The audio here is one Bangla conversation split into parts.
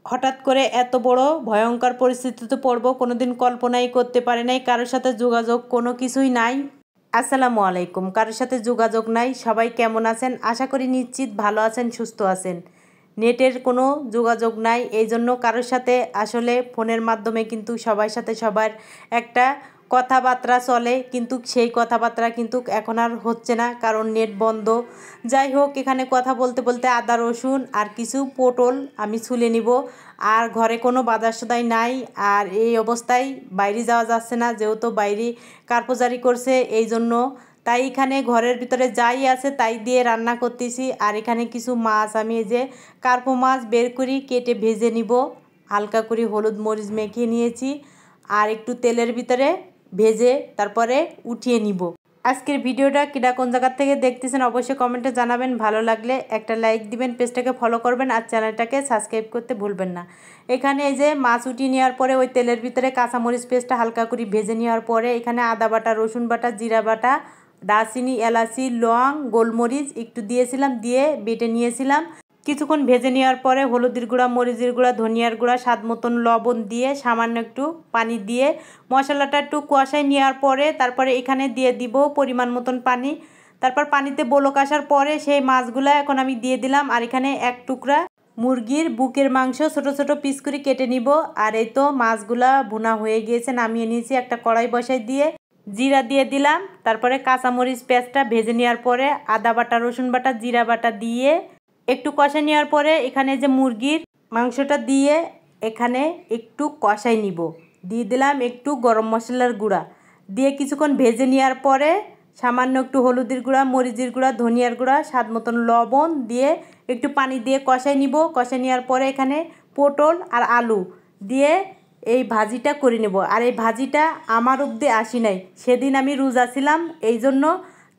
হঠাৎ করে এত বড় ভয়ঙ্কর পরিস্থিতিতে পড়ব কোনোদিন কল্পনাই করতে পারি নাই। কারোর সাথে যোগাযোগ কোনো কিছুই নাই। আসসালামু আলাইকুম। কারোর সাথে যোগাযোগ নাই। সবাই কেমন আছেন? আশা করি নিশ্চিত ভালো আছেন, সুস্থ আছেন। নেটের কোনো যোগাযোগ নাই, এই জন্য কারোর সাথে আসলে ফোনের মাধ্যমে কিন্তু সবার সাথে সবার একটা কথাবার্তা চলে, কিন্তু সেই কথাবার্তা কিন্তু এখন আর হচ্ছে না, কারণ নেট বন্ধ। যাই হোক, এখানে কথা বলতে বলতে আদা রসুন আর কিছু পটল আমি ছুলে নিব। আর ঘরে কোনো বাজার সদাই নাই, আর এই অবস্থায় বাইরে যাওয়া যাচ্ছে না, যেহেতু বাইরে কারপোজারি করছে, এই জন্য তাই এখানে ঘরের ভিতরে যাই আছে তাই দিয়ে রান্না করতেছি। আর এখানে কিছু মাছ আমি এই যে কার্পো মাছ বের করি কেটে ভেজে নিব। হালকা করে হলুদ মরিচ মেখে নিয়েছি আর একটু তেলের ভিতরে ভেজে তারপরে উঠিয়ে নিব। আজকের ভিডিওটা কিনা কোন জায়গা থেকে দেখতেছেন অবশ্যই কমেন্টে জানাবেন। ভালো লাগলে একটা লাইক দিবেন, পেজটাকে ফলো করবেন আর চ্যানেলটাকে সাবস্ক্রাইব করতে ভুলবেন না। এখানে এই যে মাছ উঠিয়ে নেওয়ার পরে ওই তেলের ভিতরে কাঁচামরিচ পেস্টটা হালকা করে ভেজে নেওয়ার পরে এখানে আদা বাটা, রসুন বাটা, জিরা বাটা, দারচিনি, এলাচি, লং, গোলমরিচ একটু দিয়েছিলাম, দিয়ে বেটে নিয়েছিলাম। কিছুক্ষণ ভেজে নেওয়ার পরে হলুদের গুঁড়া, মরিচের গুঁড়া, ধনিয়ার গুঁড়া, স্বাদ মতন লবণ দিয়ে সামান্য একটু পানি দিয়ে মশলাটা একটু কষাই নেওয়ার পরে তারপরে এখানে দিয়ে দিব পরিমাণ মতন পানি। তারপর পানিতে বলক আসার পরে সেই মাছগুলো এখন আমি দিয়ে দিলাম। আর এখানে এক টুকরা মুরগির বুকের মাংস ছোট ছোট পিস করে কেটে নিব। আর এই তো মাছগুলা ভুনা হয়ে গিয়েছে, নামিয়ে নিয়েছি। একটা কড়াই বসাই দিয়ে জিরা দিয়ে দিলাম, তারপরে কাঁচামরিচ পেঁয়াজটা ভেজে নেওয়ার পরে আদা বাটা, রসুন বাটা, জিরা বাটা দিয়ে একটু কষাই নেওয়ার পরে এখানে যে মুরগির মাংসটা দিয়ে এখানে একটু কষাই নিব। দিয়ে দিলাম একটু গরম মশলার গুঁড়া, দিয়ে কিছুক্ষণ ভেজে নেওয়ার পরে সামান্য একটু হলুদের গুঁড়া, মরিচের গুঁড়া, ধনিয়ার গুঁড়া, স্বাদ মতন লবণ দিয়ে একটু পানি দিয়ে কষাই নিব। কষাই নেওয়ার পরে এখানে পটল আর আলু দিয়ে এই ভাজিটা করে নেব। আর এই ভাজিটা আমার অবধি আসি নাই, সেদিন আমি রোজা ছিলাম, এই জন্য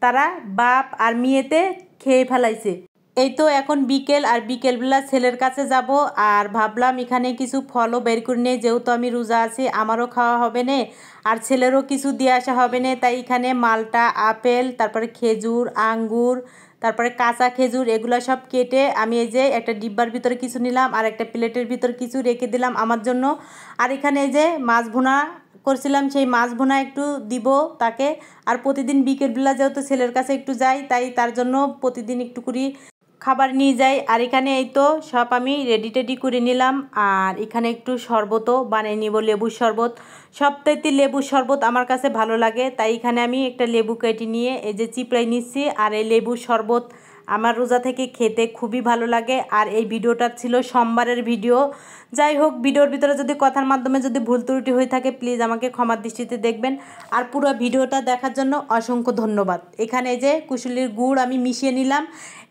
তারা বাপ আর মেয়েতে খেয়ে ফেলাইছে। এই তো এখন বিকেল, আর বিকেলবেলা ছেলের কাছে যাব। আর ভাবলাম এখানে কিছু ফলও বের করে নিয়ে, যেহেতু আমি রোজা আছি আমারও খাওয়া হবে না আর ছেলেরও কিছু দিয়ে আসা হবে না। তাই এখানে মালটা, আপেল, তারপরে খেজুর, আঙ্গুর, তারপরে কাঁচা খেজুর এগুলো সব কেটে আমি এই যে একটা ডিব্বার ভিতরে কিছু নিলাম আর একটা প্লেটের ভিতর কিছু রেখে দিলাম আমার জন্য। আর এখানে এই যে মাছ ভুনা করছিলাম, সেই মাছ ভুনা একটু দিব তাকে। আর প্রতিদিন বিকেলবেলা যেহেতু ছেলের কাছে একটু যাই, তাই তার জন্য প্রতিদিন একটু করে খাবার নিয়ে যাই। আর এখানে এই তো সব আমি রেডি করে নিলাম। আর এখানে একটু শরবতও বানিয়ে নিব, লেবুর শরবত। সবথেকে লেবুর শরবত আমার কাছে ভালো লাগে, তাই এখানে আমি একটা লেবু কেটে নিয়ে এই যে চিপড়াই নিচ্ছি। আর এই লেবুর শরবত আমার রোজা থেকে খেতে খুবই ভালো লাগে। আর এই ভিডিওটা ছিল সোমবারের ভিডিও। যাই হোক, ভিডিওর ভিতরে যদি কথার মাধ্যমে যদি ভুল ত্রুটি হয়ে থাকে প্লিজ আমাকে ক্ষমার দৃষ্টিতে দেখবেন। আর পুরো ভিডিওটা দেখার জন্য অসংখ্য ধন্যবাদ। এখানে যে কুশলির গুড় আমি মিশিয়ে নিলাম,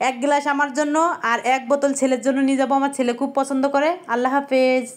1 গ্লাস আমার জন্য আর 1 বোতল ছেলের জন্য নিয়ে যাবো, আমার ছেলে খুব পছন্দ করে। আল্লাহ হাফেজ।